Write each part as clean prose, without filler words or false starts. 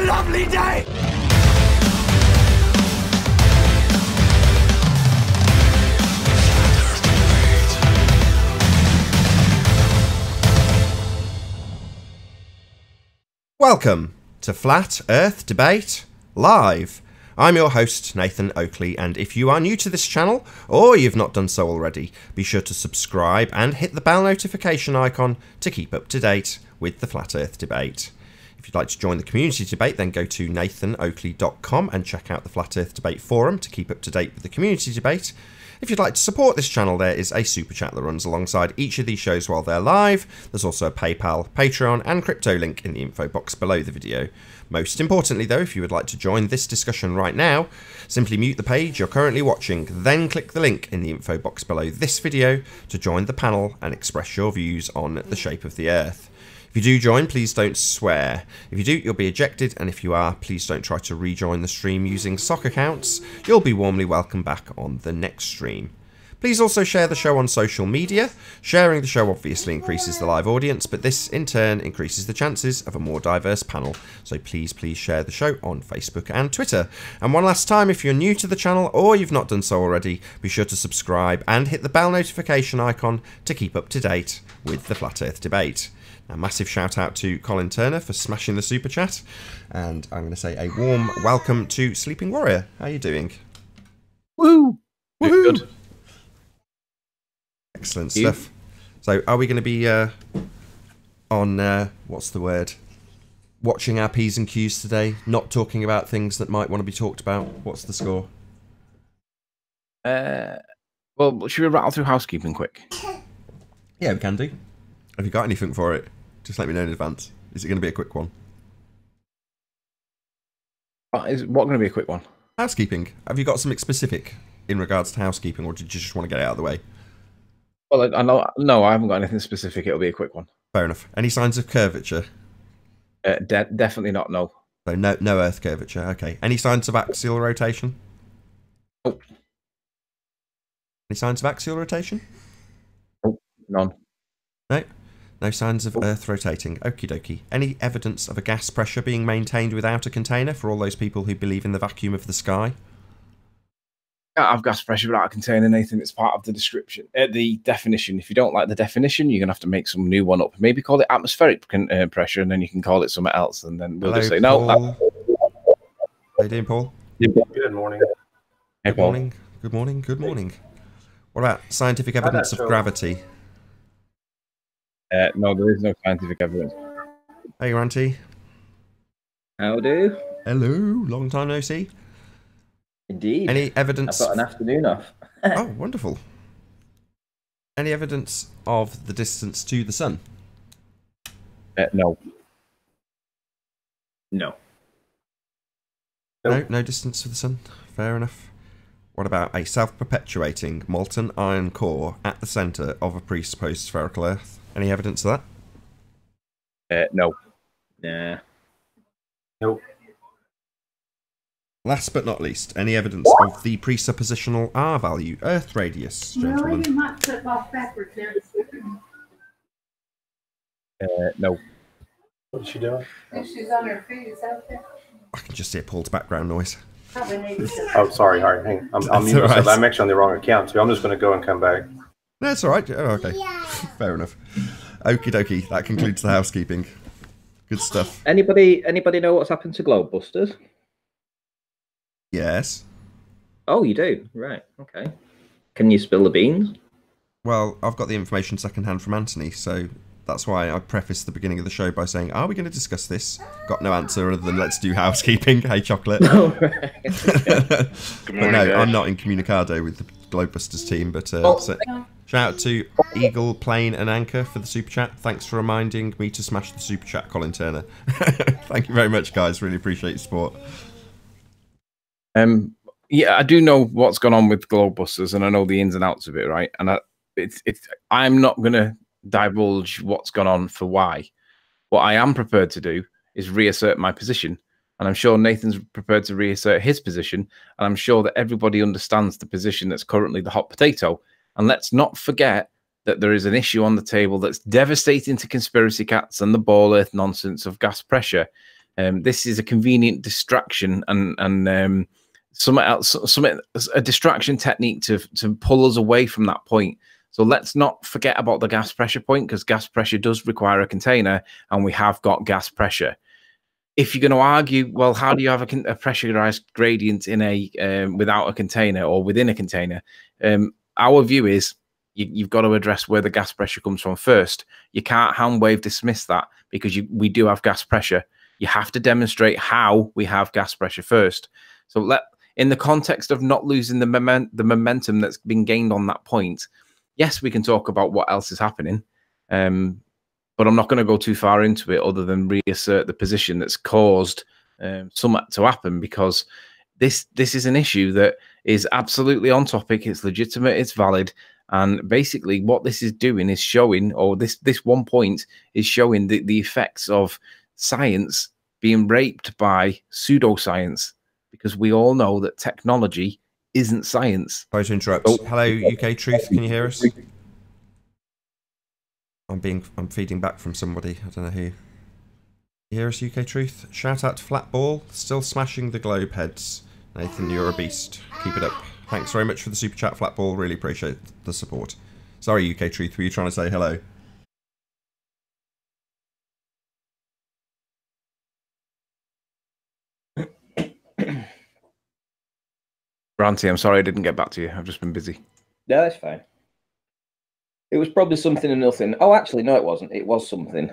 lovely day! Welcome to Flat Earth Debate Live. I'm your host, Nathan Oakley, and if you are new to this channel, or you've not done so already, be sure to subscribe and hit the bell notification icon to keep up to date with the Flat Earth Debate. If you'd like to join the community debate, then go to nathanoakley.com and check out the Flat Earth Debate forum to keep up to date with the community debate. If you'd like to support this channel, there is a super chat that runs alongside each of these shows while they're live. There's also a PayPal, Patreon and crypto link in the info box below the video. Most importantly though, if you would like to join this discussion right now, simply mute the page you're currently watching, then click the link in the info box below this video to join the panel and express your views on the shape of the Earth. If you do join, please don't swear. If you do, you'll be ejected, and if you are, please don't try to rejoin the stream using sock accounts. You'll be warmly welcomed back on the next stream. Please also share the show on social media. Sharing the show obviously increases the live audience, but this in turn increases the chances of a more diverse panel. So please share the show on Facebook and Twitter. And one last time, if you're new to the channel or you've not done so already, be sure to subscribe and hit the bell notification icon to keep up to date with the Flat Earth Debate. A massive shout out to Colin Turner for smashing the super chat, and I'm going to say a warm welcome to Sleeping Warrior. How are you doing? Woo! Woohoo! Good. Excellent stuff. So, are we going to be on what's the word? Watching our P's and Q's today, not talking about things that might want to be talked about. What's the score? Well, should we rattle through housekeeping quick? Yeah, we can do. Have you got anything for it? Just let me know in advance. Is it going to be a quick one? Is what going to be a quick one? Housekeeping. Have you got something specific in regards to housekeeping, or did you just want to get it out of the way? Well, I know. No, I haven't got anything specific. It'll be a quick one. Fair enough. Any signs of curvature? Definitely not. No. So no Earth curvature. Okay. Any signs of axial rotation? Nope. Any signs of axial rotation? Nope. None. No. No signs of Earth rotating. Okie dokie. Any evidence of a gas pressure being maintained without a container for all those people who believe in the vacuum of the sky? Can't have gas pressure without a container, Nathan. It's part of the description, the definition. If you don't like the definition, you're gonna have to make some new one up. Maybe call it atmospheric pressure, and then you can call it something else, and then we'll just say no. How you doing, Paul? Good morning. Hey, Good morning. Good morning. Good morning. What about scientific evidence of gravity? No, there is no scientific evidence. Hey, Ranty. How do? Hello. Long time no see. Indeed. Any evidence? I've got an afternoon off. Oh, wonderful. Any evidence of the distance to the sun? No. No. No distance to the sun. Fair enough. What about a self-perpetuating molten iron core at the centre of a presupposed spherical Earth? Any evidence of that? No. Nah. Nope. Last but not least, any evidence of the presuppositional R value, Earth radius, gentlemen? No. What's she doing? She's on her feet. Is that okay? I can just hear Paul's background noise. Oh, sorry. All right, hang on. I'm muting myself. I'm actually on the wrong account, so I'm just going to go and come back. That's all right. Oh, okay. Yeah. Fair enough. Okie dokie. That concludes the housekeeping. Good stuff. Anybody know what's happened to Globebusters? Yes. Oh, you do? Right. Okay. Can you spill the beans? Well, I've got the information secondhand from Anthony, so that's why I prefaced the beginning of the show by saying, are we going to discuss this? Got no answer other than let's do housekeeping. Hey, Chocolate. Oh, right. But no, I'm not incommunicado with the Globebusters team, but so, shout out to Eagle, Plane and Anchor for the super chat. Thanks for reminding me to smash the super chat, Colin Turner. Thank you very much, guys. Really appreciate your support. Yeah, I do know what's gone on with Globebusters, and I know the ins and outs of it, right? And I'm not going to divulge what's gone on for why. What I am prepared to do is reassert my position, and I'm sure Nathan's prepared to reassert his position, and I'm sure that everybody understands the position that's currently the hot potato. And let's not forget that there is an issue on the table that's devastating to conspiracy cats and the ball earth nonsense of gas pressure. This is a convenient distraction and a distraction technique to pull us away from that point. So let's not forget about the gas pressure point, because gas pressure does require a container, and we have got gas pressure. If you're going to argue, well, how do you have a pressurized gradient in a without a container or within a container? Our view is you've got to address where the gas pressure comes from first. You can't hand wave dismiss that, because we do have gas pressure. You have to demonstrate how we have gas pressure first. So in the context of not losing the momentum that's been gained on that point, yes, we can talk about what else is happening, but I'm not going to go too far into it other than reassert the position that's caused something to happen, because this is an issue that is absolutely on topic. It's legitimate, it's valid, and basically what this is doing is showing, or this one point is showing the effects of science being raped by pseudoscience, because we all know that technology isn't science. Sorry to interrupt. Hello, UK Truth. Can you hear us? I'm feeding back from somebody. I don't know who. You hear us, UK Truth? Shout out to Flatball. Still smashing the globe heads. Nathan, you're a beast. Keep it up. Thanks very much for the super chat, Flatball. Really appreciate the support. Sorry, UK Truth. Were you trying to say hello? Ranty, I'm sorry I didn't get back to you. I've just been busy. No, that's fine. It was probably something and nothing. Oh, actually, no, it wasn't. It was something.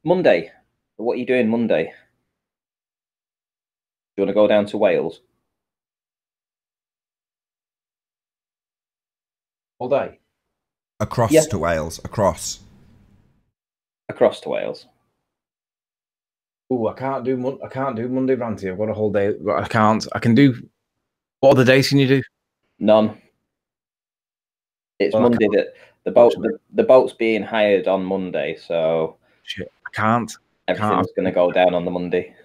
Monday. What are you doing Monday? Do you want to go down to Wales? All day? Across to Wales. Across to Wales. Oh, I can't do Monday, Ranty. I've got a whole day. I can't. I can do. What other days can you do? None. It's Monday that the boat's being hired on Monday, so shit, I can't. Everything's going to go down on the Monday.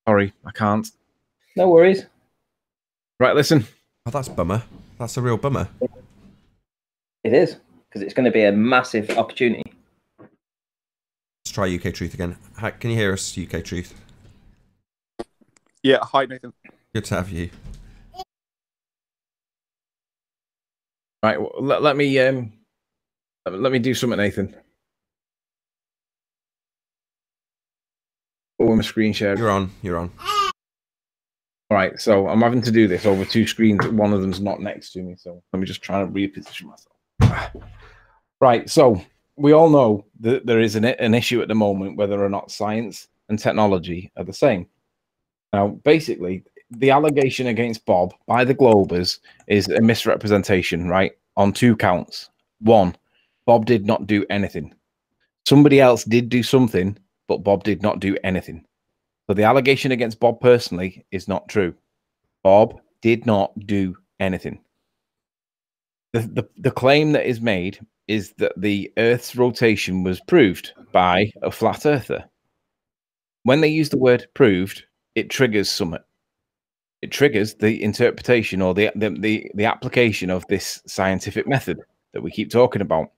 Sorry, I can't. No worries. Right, listen. Oh, that's a bummer. That's a real bummer. It is, because it's going to be a massive opportunity. Let's try UK Truth again. Can you hear us, UK Truth? Yeah, hi Nathan. Good to have you. Right, well, let me do something, Nathan. Oh, I'm a screen share. You're on. You're on. All right, so I'm having to do this over two screens. One of them's not next to me, so let me just try and reposition myself. Right, so we all know that there is an issue at the moment whether or not science and technology are the same. Now, basically, the allegation against Bob by the Globers is a misrepresentation, right? On two counts. One, Bob did not do anything. Somebody else did do something, but Bob did not do anything. So the allegation against Bob personally is not true. Bob did not do anything. The claim that is made is that the Earth's rotation was proved by a flat earther. When they use the word proved, it triggers something. It triggers the interpretation or the application of this scientific method that we keep talking about.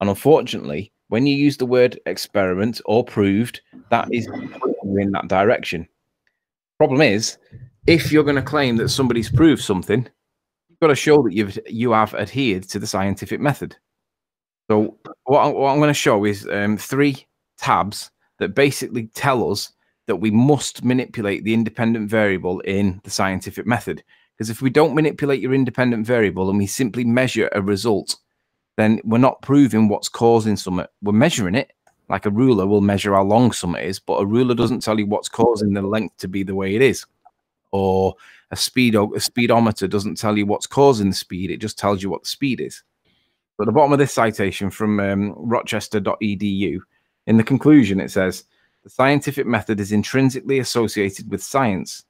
And unfortunately, when you use the word experiment or proved, that is in that direction. Problem is, if you're going to claim that somebody's proved something, you've got to show that you have adhered to the scientific method. So what I'm going to show is 3 tabs that basically tell us that we must manipulate the independent variable in the scientific method. Because if we don't manipulate your independent variable and we simply measure a result, then we're not proving what's causing something. We're measuring it, like a ruler will measure how long something is, but a ruler doesn't tell you what's causing the length to be the way it is. Or a speedometer doesn't tell you what's causing the speed, it just tells you what the speed is. So at the bottom of this citation from rochester.edu, in the conclusion it says, the scientific method is intrinsically associated with science,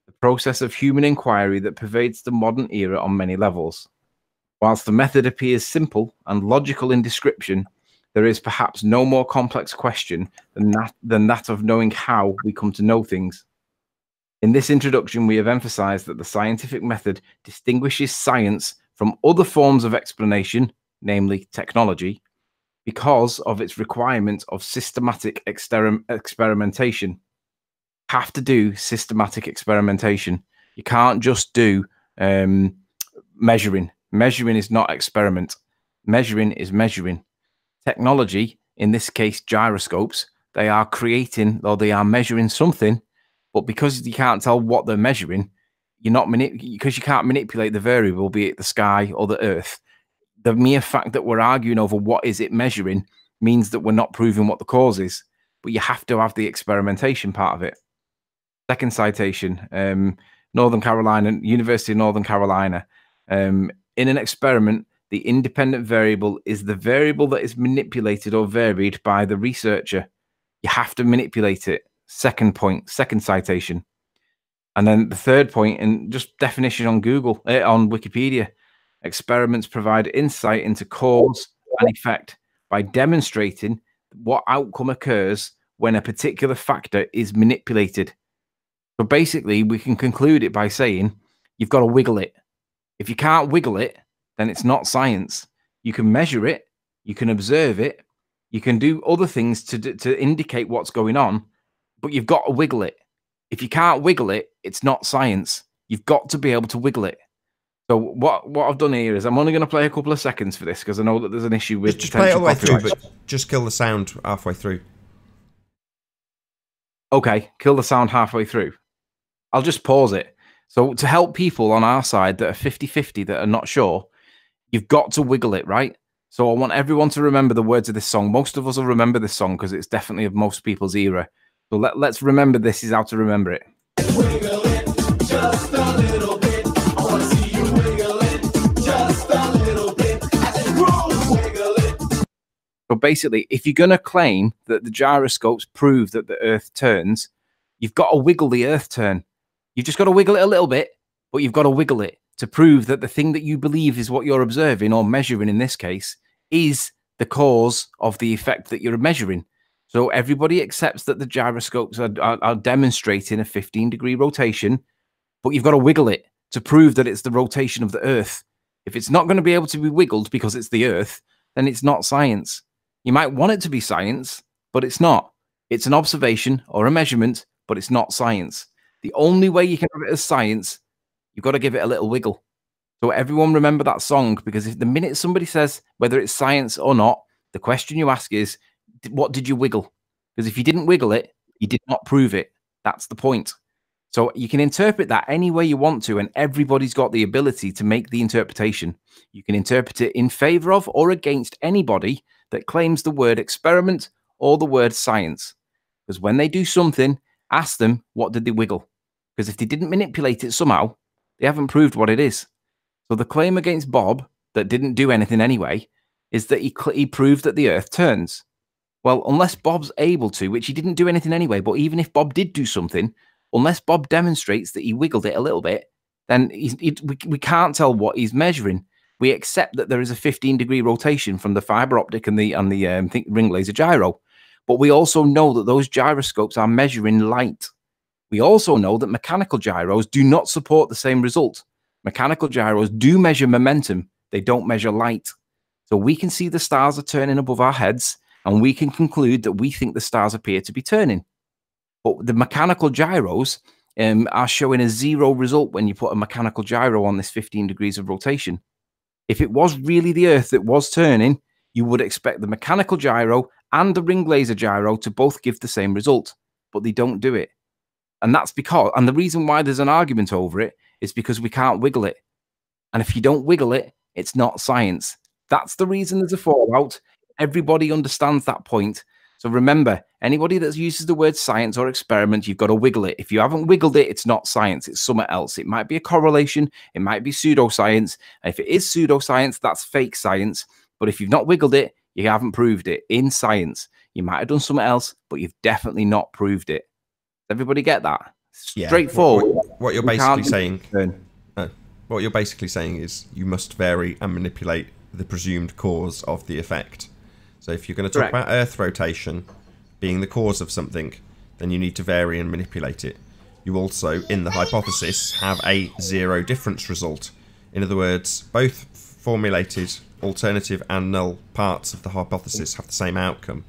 the process of human inquiry that pervades the modern era on many levels. Whilst the method appears simple and logical in description, there is perhaps no more complex question than that of knowing how we come to know things. In this introduction, we have emphasized that the scientific method distinguishes science from other forms of explanation, namely technology, because of its requirement of systematic experimentation. Have to do systematic experimentation. You can't just do measuring. Measuring is not experiment. Measuring is measuring. Technology, in this case gyroscopes, they are creating, or they are measuring something, but because you can't tell what they're measuring, because you can't manipulate the variable, be it the sky or the earth. The mere fact that we're arguing over what is it measuring means that we're not proving what the cause is, but you have to have the experimentation part of it. Second citation, Northern Carolina, University of Northern Carolina. In an experiment, the independent variable is the variable that is manipulated or varied by the researcher. You have to manipulate it. Second point, second citation. And then the third point, and just definition on Google, on Wikipedia, experiments provide insight into cause and effect by demonstrating what outcome occurs when a particular factor is manipulated. So basically, we can conclude it by saying you've got to wiggle it. If you can't wiggle it, then it's not science. You can measure it, you can observe it, you can do other things to indicate what's going on, but you've got to wiggle it. If you can't wiggle it, it's not science. You've got to be able to wiggle it. So what I've done here is I'm only going to play a couple of seconds for this because I know that there's an issue with just play it all the way through, but just kill the sound halfway through. Okay, kill the sound halfway through. I'll just pause it. So to help people on our side that are 50-50 that are not sure, you've got to wiggle it, right? So I want everyone to remember the words of this song. Most of us will remember this song because it's definitely of most people's era. So let's remember this is how to remember it. Wiggle it just a little bit. I want to see you wiggle it just a little bit. As it grows, wiggle it. So basically, if you're going to claim that the gyroscopes prove that the Earth turns, you've got to wiggle the Earth turn. You've just got to wiggle it a little bit, but you've got to wiggle it to prove that the thing that you believe is what you're observing or measuring in this case is the cause of the effect that you're measuring. So everybody accepts that the gyroscopes are demonstrating a 15-degree rotation, but you've got to wiggle it to prove that it's the rotation of the Earth. If it's not going to be able to be wiggled because it's the Earth, then it's not science. You might want it to be science, but it's not. It's an observation or a measurement, but it's not science. The only way you can have it as science, you've got to give it a little wiggle. So everyone remember that song, because if the minute somebody says whether it's science or not, the question you ask is, what did you wiggle? Because if you didn't wiggle it, you did not prove it. That's the point. So you can interpret that any way you want to, and everybody's got the ability to make the interpretation. You can interpret it in favor of or against anybody that claims the word experiment or the word science. Because when they do something, ask them, what did they wiggle? Because if they didn't manipulate it somehow, they haven't proved what it is. So the claim against Bob that didn't do anything anyway is that he proved that the Earth turns. Well, unless Bob's able to, which he didn't do anything anyway, but even if Bob did do something, unless Bob demonstrates that he wiggled it a little bit, then we can't tell what he's measuring. We accept that there is a 15-degree rotation from the fiber optic and the ring laser gyro. But we also know that those gyroscopes are measuring light. We also know that mechanical gyros do not support the same result. Mechanical gyros do measure momentum. They don't measure light. So we can see the stars are turning above our heads, and we can conclude that we think the stars appear to be turning. But the mechanical gyros are showing a 0 result when you put a mechanical gyro on this 15 degrees of rotation. If it was really the Earth that was turning, you would expect the mechanical gyro and the ring laser gyro to both give the same result, but they don't do it. And that's because, and the reason why there's an argument over it is because we can't wiggle it. And if you don't wiggle it, it's not science. That's the reason there's a fallout. Everybody understands that point. So remember, anybody that uses the word science or experiment, you've got to wiggle it. If you haven't wiggled it, it's not science. It's something else. It might be a correlation. It might be pseudoscience. And if it is pseudoscience, that's fake science. But if you've not wiggled it, you haven't proved it in science. You might have done something else, but you've definitely not proved it. Does everybody get that? Straightforward. What you're basically saying, what you're basically saying is you must vary and manipulate the presumed cause of the effect. So if you're going to talk about Earth rotation being the cause of something, then you need to vary and manipulate it. You also, in the hypothesis, have a 0 difference result. In other words, both formulated alternative and null parts of the hypothesis have the same outcome,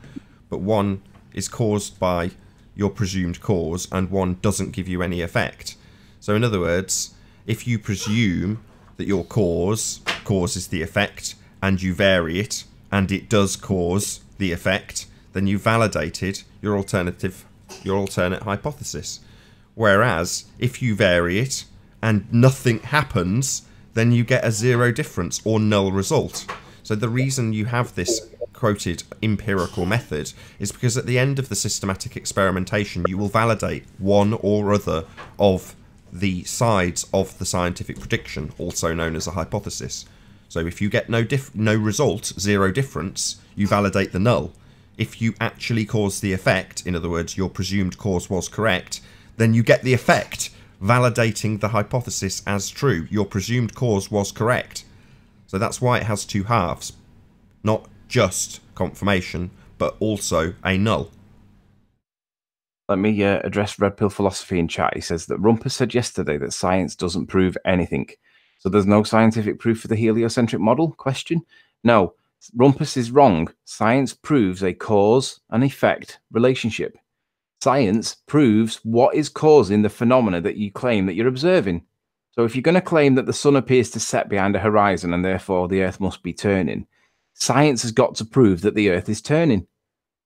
but one is caused by your presumed cause and one doesn't give you any effect. So in other words, if you presume that your cause causes the effect and you vary it and it does cause the effect, then you validated your alternate hypothesis. Whereas if you vary it and nothing happens, then you get a zero difference or null result. So the reason you have this quoted empirical method is because at the end of the systematic experimentation you will validate one or other of the sides of the scientific prediction, also known as a hypothesis. So if you get no result, zero difference, you validate the null. If you actually cause the effect, in other words, your presumed cause was correct, then you get the effect, validating the hypothesis as true. Your presumed cause was correct. So that's why it has two halves. Not just confirmation, but also a null. Let me address Red Pill Philosophy in chat. He says that Rumpus said yesterday that science doesn't prove anything. So there's no scientific proof for the heliocentric model? Question. No, Rumpus is wrong. Science proves a cause and effect relationship. Science proves what is causing the phenomena that you claim that you're observing. So if you're going to claim that the sun appears to set behind a horizon and therefore the earth must be turning, science has got to prove that the earth is turning.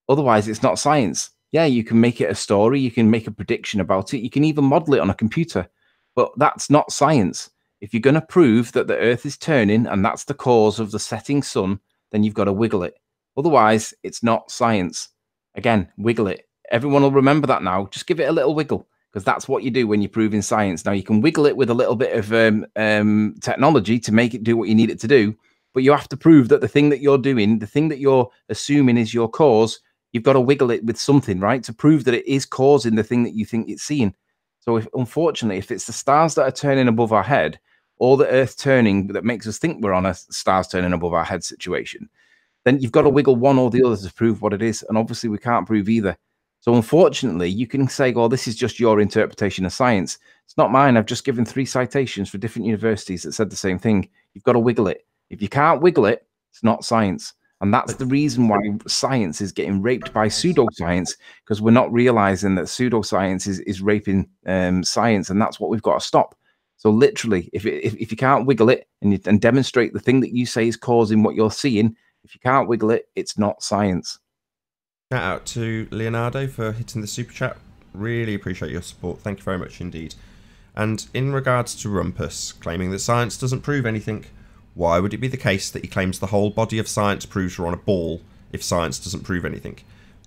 Otherwise, it's not science. Yeah, you can make it a story, you can make a prediction about it, you can even model it on a computer, but that's not science. If you're going to prove that the earth is turning and that's the cause of the setting sun, then you've got to wiggle it. Otherwise, it's not science. Again, wiggle it. Everyone will remember that now. Just give it a little wiggle, because that's what you do when you're proving science. Now, you can wiggle it with a little bit of technology to make it do what you need it to do, but you have to prove that the thing that you're doing, the thing that you're assuming is your cause, you've got to wiggle it with something, right? To prove that it is causing the thing that you think it's seeing. So unfortunately, if it's the stars that are turning above our head or the earth turning that makes us think we're on a stars turning above our head situation, then you've got to wiggle one or the other to prove what it is. And obviously we can't prove either. So unfortunately, you can say, well, this is just your interpretation of science. It's not mine. I've just given 3 citations for different universities that said the same thing. You've got to wiggle it. If you can't wiggle it, it's not science. And that's the reason why science is getting raped by pseudoscience, because we're not realizing that pseudoscience is raping science, and that's what we've got to stop. So literally, if you can't wiggle it and demonstrate the thing that you say is causing what you're seeing, if you can't wiggle it, it's not science. Shout out to Leonardo for hitting the super chat. Really appreciate your support. Thank you very much indeed. And in regards to Rumpus claiming that science doesn't prove anything, why would it be the case that he claims the whole body of science proves we're on a ball if science doesn't prove anything?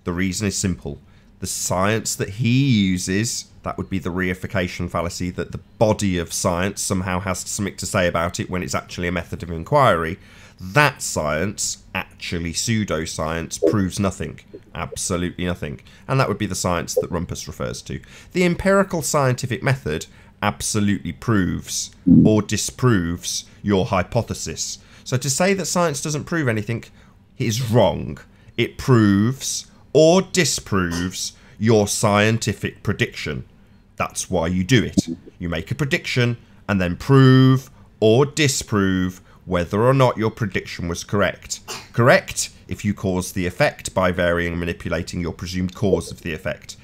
The reason is simple. The science that he uses, that would be the reification fallacy, that the body of science somehow has something to say about it when it's actually a method of inquiry. That science, actually pseudoscience, proves nothing. Absolutely nothing. And that would be the science that Rumpus refers to. The empirical scientific method absolutely proves or disproves your hypothesis. So to say that science doesn't prove anything is wrong. It proves or disproves your scientific prediction. That's why you do it. You make a prediction and then prove or disprove whether or not your prediction was correct. Correct if you cause the effect by varying and manipulating your presumed cause of the effect.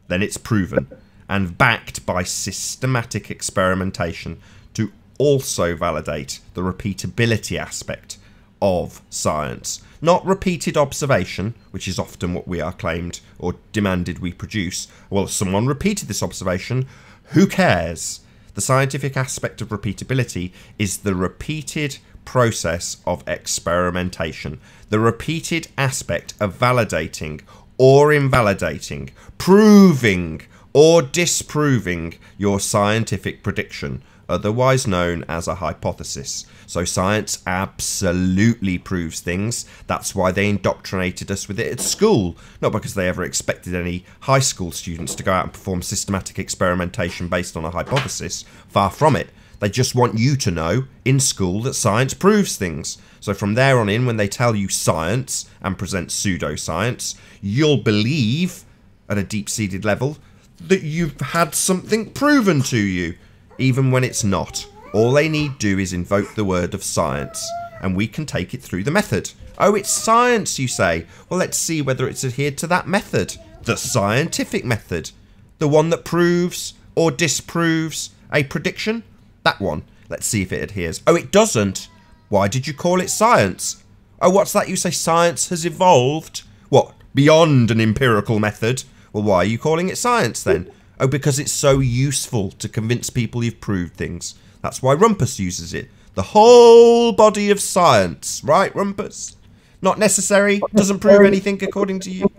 Then it's proven and backed by systematic experimentation to also validate the repeatability aspect of science. Not repeated observation, which is often what we are claimed or demanded we produce. Well, if someone repeated this observation, who cares? The scientific aspect of repeatability is the repeated process of experimentation. The repeated aspect of validating or invalidating, proving or disproving your scientific prediction, otherwise known as a hypothesis. So science absolutely proves things. That's why they indoctrinated us with it at school. Not because they ever expected any high school students to go out and perform systematic experimentation based on a hypothesis. Far from it. They just want you to know in school that science proves things. So from there on in, when they tell you science and present pseudoscience, you'll believe at a deep-seated level that you've had something proven to you, even when it's not. All they need do is invoke the word of science, and we can take it through the method. Oh, it's science, you say. Well, let's see whether it's adhered to that method. The scientific method. The one that proves or disproves a prediction. That one. Let's see if it adheres. Oh, it doesn't. Why did you call it science? Oh, what's that? You say science has evolved? What? Beyond an empirical method? Well, why are you calling it science then? Oh, because it's so useful to convince people you've proved things. That's why Rumpus uses it. The whole body of science. Right, Rumpus? Not necessary? Doesn't prove anything according to you?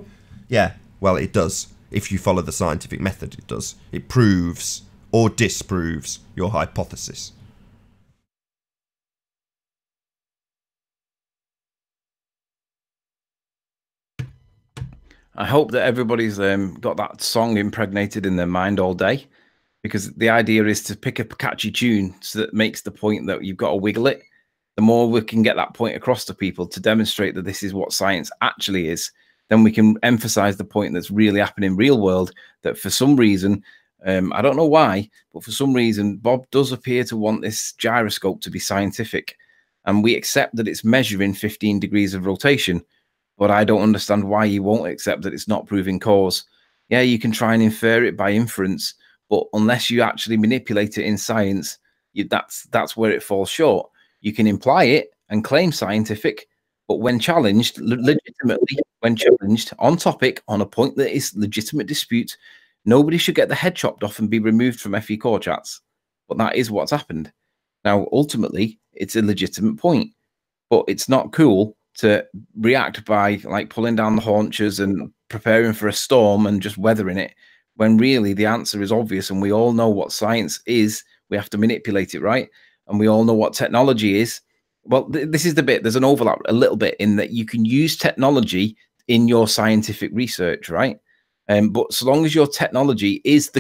Yeah, well, it does. If you follow the scientific method, it does. It proves or disproves your hypothesis. I hope that everybody's got that song impregnated in their mind all day, because the idea is to pick a catchy tune so that makes the point that you've got to wiggle it. The more we can get that point across to people to demonstrate that this is what science actually is, then we can emphasize the point that's really happening in real world, that for some reason, I don't know why, but for some reason, Bob does appear to want this gyroscope to be scientific. And we accept that it's measuring 15 degrees of rotation. But I don't understand why you won't accept that it's not proving cause. Yeah, you can try and infer it by inference, but unless you actually manipulate it in science, that's where it falls short. You can imply it and claim scientific, but when challenged, legitimately, when challenged on topic, on a point that is legitimate dispute, nobody should get the head chopped off and be removed from FE core chats. But that is what's happened. Now, ultimately, it's a legitimate point, but it's not cool to react by like pulling down the haunches and preparing for a storm and just weathering it, when really the answer is obvious and we all know what science is. We have to manipulate it, right? And we all know what technology is. Well, this is the bit, there's an overlap a little bit in that you can use technology in your scientific research, right? But so long as your technology is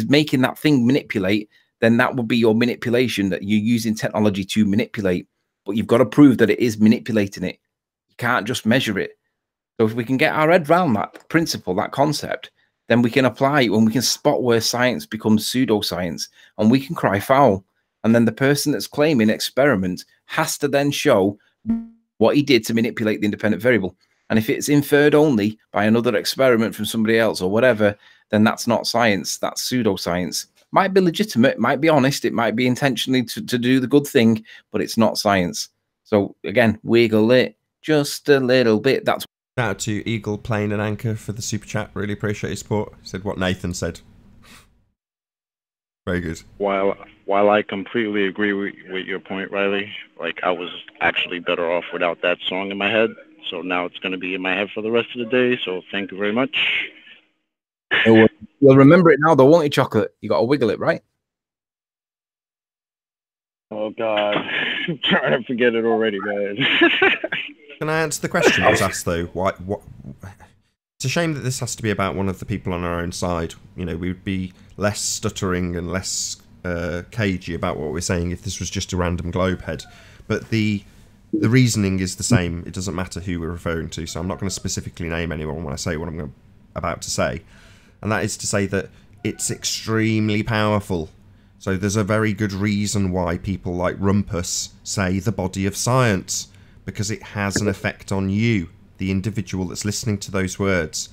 making that thing manipulate, then that will be your manipulation, that you're using technology to manipulate. But you've got to prove that it is manipulating it. You can't just measure it. So if we can get our head around that principle, that concept, then we can apply it when we can spot where science becomes pseudoscience, and we can cry foul. And then the person that's claiming experiment has to then show what he did to manipulate the independent variable. And if it's inferred only by another experiment from somebody else or whatever, then that's not science. That's pseudoscience. Might be legitimate, might be honest, it might be intentionally to do the good thing, but it's not science. So again, wiggle it just a little bit. That's Shout out to Eagle, Plane and Anchor for the super chat. Really appreciate your support. Said what Nathan said. Very good. While I completely agree with your point, Riley, like I was actually better off without that song in my head. So now it's going to be in my head for the rest of the day. So thank you very much. You'll remember it now, though, won't you, Chocolate? You got to wiggle it, right? Oh, God. I'm trying to forget it already, guys. Can I answer the question that was asked, though? What? It's a shame that this has to be about one of the people on our own side. You know, we would be less stuttering and less cagey about what we're saying if this was just a random globe head. But the reasoning is the same. It doesn't matter who we're referring to, so I'm not going to specifically name anyone when I say what I'm about to say. And that is to say that it's extremely powerful. So there's a very good reason why people like Rumpus say the body of science, because it has an effect on you, the individual that's listening to those words.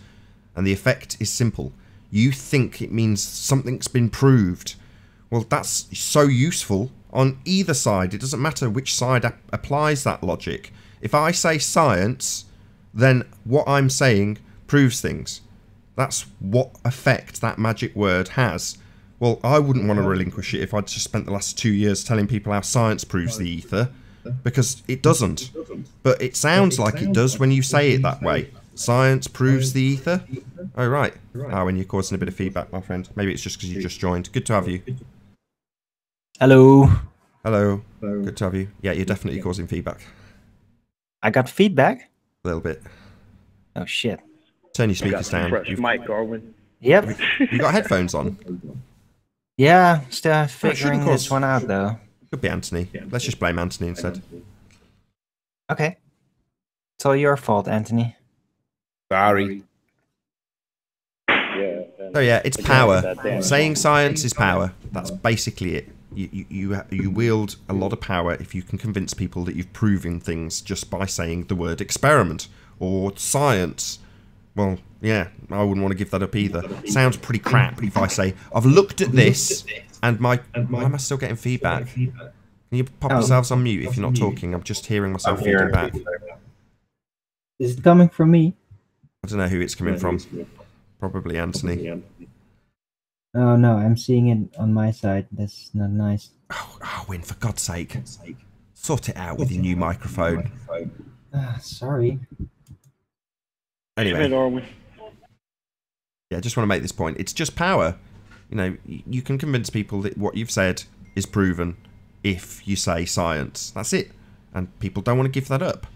And the effect is simple. You think it means something's been proved. Well, that's so useful on either side. It doesn't matter which side applies that logic. If I say science, then what I'm saying proves things. That's what effect that magic word has. Well, I wouldn't want to relinquish it if I'd just spent the last 2 years telling people how science proves the ether, because it doesn't. But it sounds like it does when you say it that way. Science proves the ether? Oh, right. Oh, and you're causing a bit of feedback, my friend. Maybe it's just because you just joined. Good to have you. Hello. Hello. Good to have you. Yeah, you're definitely causing feedback. I got feedback? A little bit. Oh, shit. Turn your speakers down. Mike Garwin. Yep. You got headphones on? Yeah, still figuring this one out, though. Could be Anthony. Let's just blame Anthony instead. Okay. It's all your fault, Anthony. Sorry. Yeah. So yeah, it's power. Saying science is power. That's basically it. You wield a lot of power if you can convince people that you've proven things just by saying the word experiment or science. Well, yeah, I wouldn't want to give that up either. Sounds pretty crap if I say, I've looked at this and my... Why am I still getting feedback? Can you pop yourselves on mute if you're not talking? I'm just hearing myself feeding back. Is it coming from me? I don't know who it's coming from. Probably Anthony. Oh no, I'm seeing it on my side. That's not nice. Oh, Win, for God's sake. Sort it out with your new microphone. Sorry. Anyway. Yeah, I just want to make this point. It's just power. You know, you can convince people that what you've said is proven if you say science. That's it. And people don't want to give that up.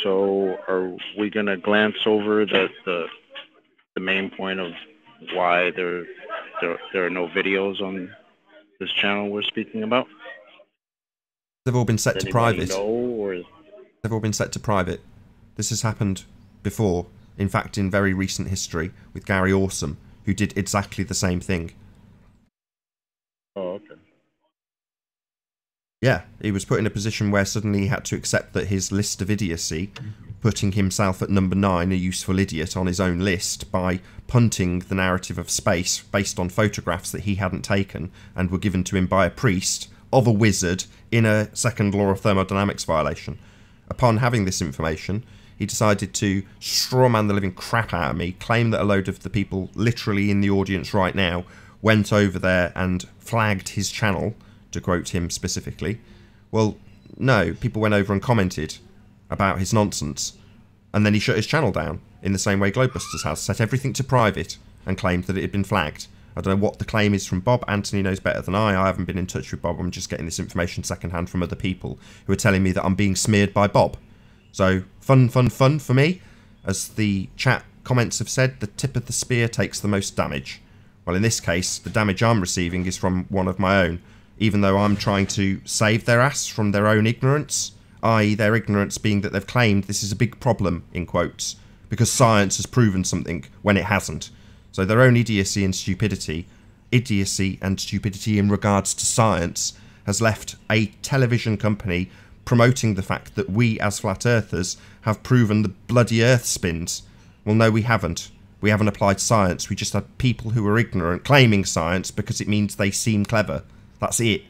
So are we going to glance over the main point of why there are no videos on this channel we're speaking about? They've all been set to private. Or... They've all been set to private. This has happened before. In fact, in very recent history with Gary Awesome, who did exactly the same thing. Oh, okay. Yeah, he was put in a position where suddenly he had to accept that his list of idiocy, putting himself at number 9, a useful idiot, on his own list by punting the narrative of space based on photographs that he hadn't taken and were given to him by a priest of a wizard in a second law of thermodynamics violation. Upon having this information, he decided to strawman the living crap out of me, claim that a load of the people literally in the audience right now went over there and flagged his channel, to quote him specifically. Well, no, people went over and commented about his nonsense, and then he shut his channel down in the same way Globebusters has, set everything to private and claimed that it had been flagged. I don't know what the claim is from Bob. Anthony knows better than I haven't been in touch with Bob. I'm just getting this information secondhand from other people who are telling me that I'm being smeared by Bob. So, fun for me. As the chat comments have said, the tip of the spear takes the most damage. Well, in this case, the damage I'm receiving is from one of my own, even though I'm trying to save their ass from their own ignorance, i.e. their ignorance being that they've claimed this is a big problem, in quotes, because science has proven something when it hasn't. So their own idiocy and stupidity in regards to science, has left a television company promoting the fact that we as flat earthers have proven the bloody earth spins. Well, no, we haven't. We haven't applied science. We just had people who are ignorant claiming science because it means they seem clever. That's it.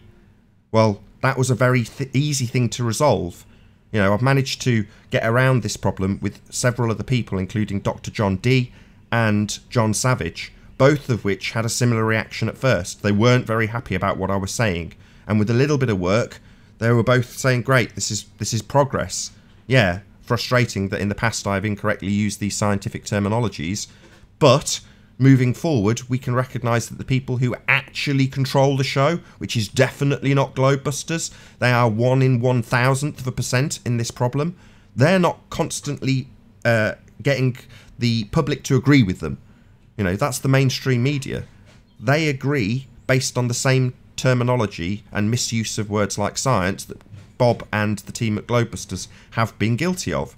Well, that was a very easy thing to resolve. You know, I've managed to get around this problem with several other people, including Dr. John D and John Savage, both of which had a similar reaction at first. They weren't very happy about what I was saying, and with a little bit of work, they were both saying, great, this is progress. Yeah, frustrating that in the past I've incorrectly used these scientific terminologies, but moving forward, we can recognise that the people who actually control the show, which is definitely not Globebusters, they are 1 in 1,000% in this problem. They're not constantly getting the public to agree with them. You know, that's the mainstream media. They agree based on the same terminology and misuse of words like science that Bob and the team at Globebusters have been guilty of.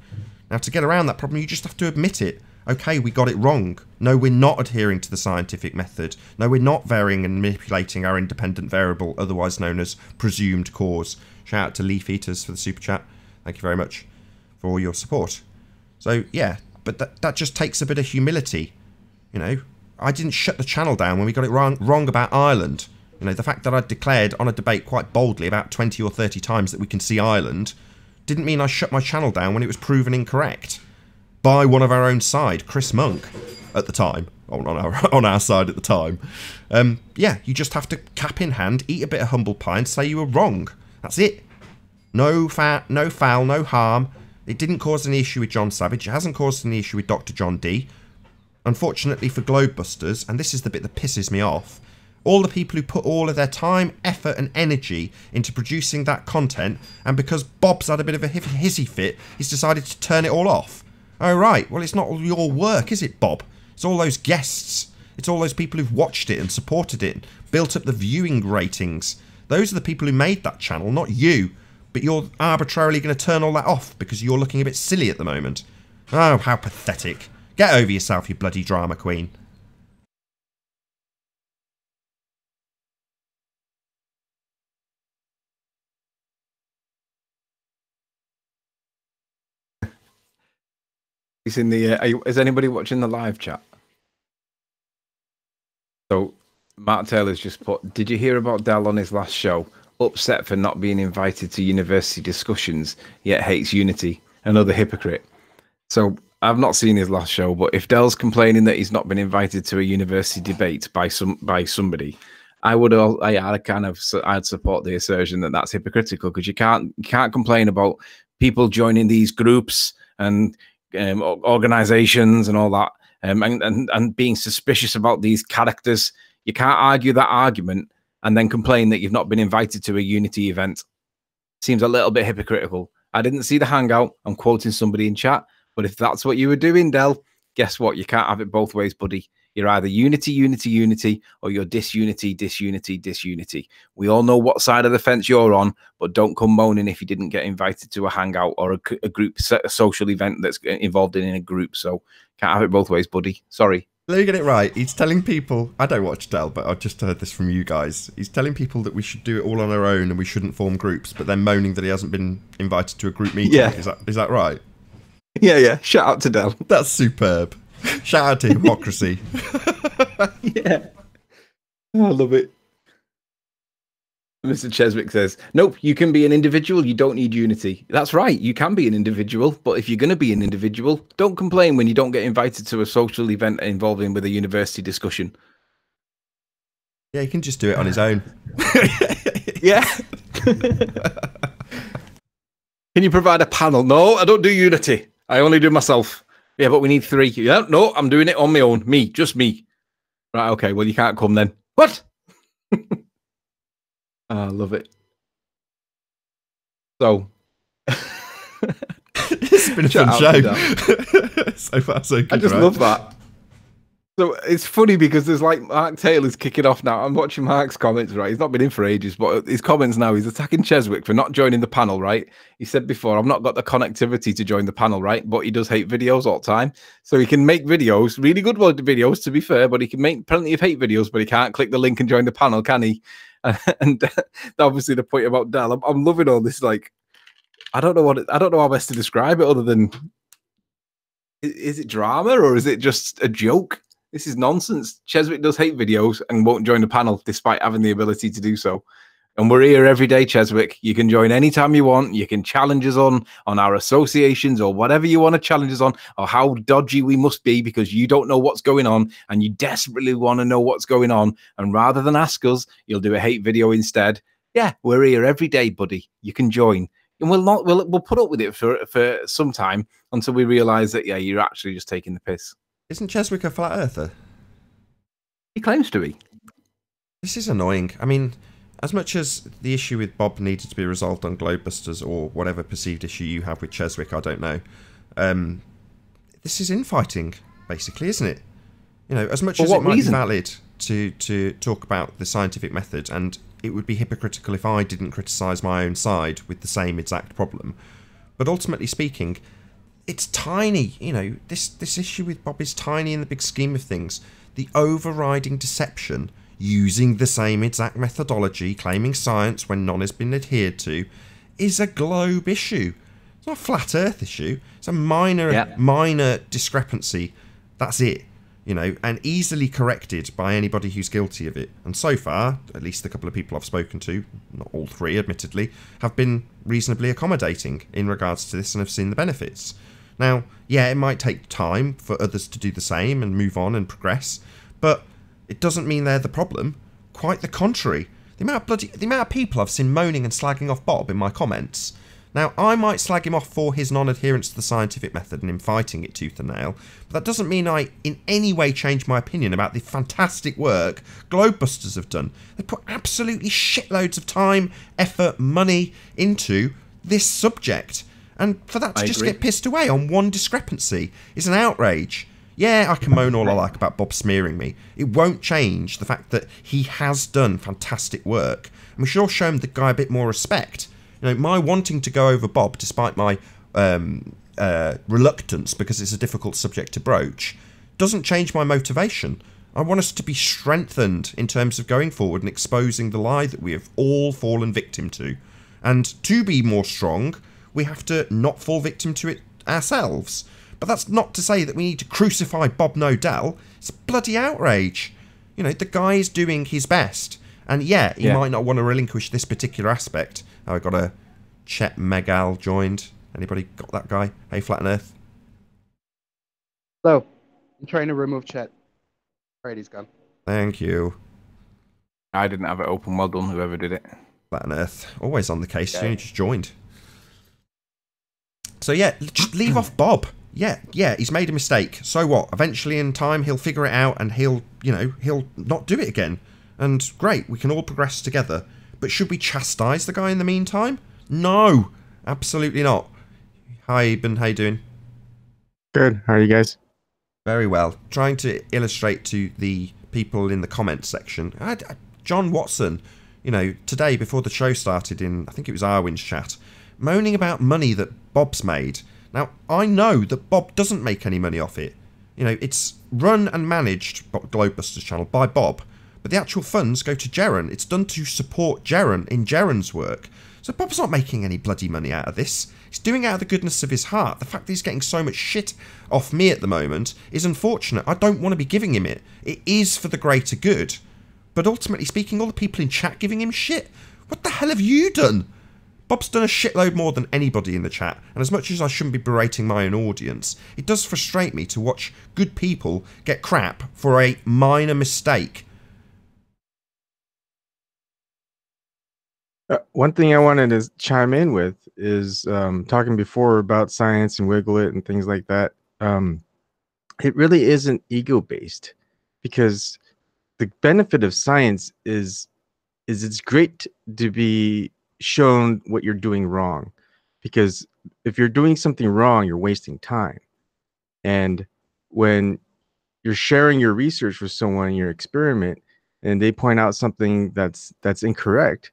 Now, to get around that problem, you just have to admit it. Okay, we got it wrong. No, we're not adhering to the scientific method. No, we're not varying and manipulating our independent variable, otherwise known as presumed cause. Shout out to Leaf Eaters for the super chat. Thank you very much for all your support. So, yeah, but that just takes a bit of humility. You know, I didn't shut the channel down when we got it wrong about Ireland. You know, the fact that I declared on a debate quite boldly about 20 or 30 times that we can see Ireland didn't mean I shut my channel down when it was proven incorrect by one of our own side, Chris Monk, at the time. On our side at the time. Yeah, you just have to, cap in hand, eat a bit of humble pie and say you were wrong. That's it. No foul, no harm. It didn't cause any issue with John Savage. It hasn't caused any issue with Dr. John D. Unfortunately for Globebusters, and this is the bit that pisses me off, all the people who put all of their time, effort and energy into producing that content, and because Bob's had a bit of a hissy fit, he's decided to turn it all off. Oh right, well it's not all your work, is it, Bob? It's all those guests. It's all those people who've watched it and supported it, built up the viewing ratings. Those are the people who made that channel, not you. but you're arbitrarily going to turn all that off because you're looking a bit silly at the moment. Oh, how pathetic. Get over yourself, you bloody drama queen. He's in the. Is anybody watching the live chat? So, Mark Taylor's just put. Did you hear about Dell on his last show? Upset for not being invited to university discussions, yet hates Unity. Another hypocrite. So, I've not seen his last show, but if Dell's complaining that he's not been invited to a university debate by somebody, I'd support the assertion that that's hypocritical, because you can't complain about people joining these groups and organizations and all that, and being suspicious about these characters. You can't argue that argument and then complain that you've not been invited to a Unity event. Seems a little bit hypocritical. I didn't see the hangout. I'm quoting somebody in chat, but if that's what you were doing, Dell, guess what? You can't have it both ways, buddy. You're either Unity, or you're disunity. We all know what side of the fence you're on, but don't come moaning if you didn't get invited to a hangout or a group, a social event that's involved in a group. So can't have it both ways, buddy. Sorry. Let me get it right. He's telling people, I don't watch Dell, but I've just heard this from you guys. He's telling people that we should do it all on our own and we shouldn't form groups, but then moaning that he hasn't been invited to a group meeting. Yeah. Is that right? Yeah. Shout out to Dell. That's superb. Shout out to hypocrisy. Yeah. Oh, I love it. Mr. Cheswick says, nope, you can be an individual. You don't need Unity. That's right. You can be an individual. But if you're going to be an individual, don't complain when you don't get invited to a social event involving with a university discussion. Yeah, he can just do it on his own. Yeah. Can you provide a panel? No, I don't do Unity. I only do myself. Yeah, but we need 3. Yeah, no, I'm doing it on my own. Me, just me. Right, okay, well, you can't come then. What? I love it. So. It's been a fun show. So far, so good. I just love that. So it's funny because there's like Mark Taylor's kicking off now. I'm watching Mark's comments, right? He's not been in for ages, but his comments now, he's attacking Cheswick for not joining the panel, right? He said before, I've not got the connectivity to join the panel, right? But he does hate videos all the time. So he can make videos, really good videos, to be fair, but he can make plenty of hate videos, but he can't click the link and join the panel, can he? And obviously the point about Dell, I'm loving all this. Like, I don't know how best to describe it other than, is it drama or is it just a joke? This is nonsense. Cheswick does hate videos and won't join the panel despite having the ability to do so. And we're here every day, Cheswick. You can join anytime you want. You can challenge us on our associations or whatever you want to challenge us on, or how dodgy we must be because you don't know what's going on and you desperately want to know what's going on. And rather than ask us, you'll do a hate video instead. Yeah, we're here every day, buddy. You can join. And we'll put up with it for some time until we realize that, yeah, you're actually just taking the piss. Isn't Cheswick a flat earther? He claims to be. This is annoying. I mean, as much as the issue with Bob needed to be resolved on Globebusters or whatever perceived issue you have with Cheswick, I don't know. This is infighting, basically, isn't it? You know, as much as it might be valid to talk about the scientific method, and it would be hypocritical if I didn't criticise my own side with the same exact problem. But ultimately speaking, it's tiny. You know, this issue with Bob is tiny in the big scheme of things. The overriding deception, using the same exact methodology, claiming science when none has been adhered to, is a globe issue. It's not a flat earth issue. It's a minor discrepancy. That's it. You know, and easily corrected by anybody who's guilty of it. And so far, at least the couple of people I've spoken to, not all 3 admittedly, have been reasonably accommodating in regards to this and have seen the benefits. Now, yeah, it might take time for others to do the same and move on and progress, but it doesn't mean they're the problem. Quite the contrary. The amount of people I've seen moaning and slagging off Bob in my comments. Now, I might slag him off for his non-adherence to the scientific method and him fighting it tooth and nail, but that doesn't mean I in any way change my opinion about the fantastic work Globebusters have done. They put absolutely shitloads of time, effort, money into this subject. And for that to just get pissed away on one discrepancy is an outrage. Yeah, I can moan all I like about Bob smearing me. It won't change the fact that he has done fantastic work. And we should all show him the guy a bit more respect. You know, my wanting to go over Bob, despite my reluctance, because it's a difficult subject to broach, doesn't change my motivation. I want us to be strengthened in terms of going forward and exposing the lie that we have all fallen victim to. And to be more strong, we have to not fall victim to it ourselves. But that's not to say that we need to crucify Bob Nodell. It's a bloody outrage. You know, the guy is doing his best. And yeah, he might not want to relinquish this particular aspect. Oh, I got a Chet Megal joined. Anybody got that guy? Hey, Flat and Earth. Hello. I'm trying to remove Chet. Alright, he's gone. Thank you. I didn't have it open. Well done, whoever did it. Flat and Earth. Always on the case. You just joined. So yeah, just leave off Bob. Yeah, he's made a mistake. So what? Eventually in time he'll figure it out and he'll not do it again. And great, we can all progress together. But should we chastise the guy in the meantime? No, absolutely not. Hi, Ben, how you doing? Good, how are you guys? Very well. Trying to illustrate to the people in the comments section. John Watson, you know, today before the show started in, I think it was Arwin's chat, moaning about money that Bob's made. Now, I know that Bob doesn't make any money off it. You know, it's run and managed, Globebusters channel, by Bob. But the actual funds go to Jeren. It's done to support Jeren in Jeren's work. So Bob's not making any bloody money out of this. He's doing it out of the goodness of his heart. The fact that he's getting so much shit off me at the moment is unfortunate. I don't want to be giving him it. It is for the greater good. But ultimately speaking, all the people in chat giving him shit. What the hell have you done? Bob's done a shitload more than anybody in the chat, and as much as I shouldn't be berating my own audience, it does frustrate me to watch good people get crap for a minor mistake. One thing I wanted to chime in with is talking before about science and wiggle it and things like that. It really isn't ego-based, because the benefit of science is it's great to be shown what you're doing wrong, because if you're doing something wrong, you're wasting time. And when you're sharing your research with someone in your experiment and they point out something that's incorrect,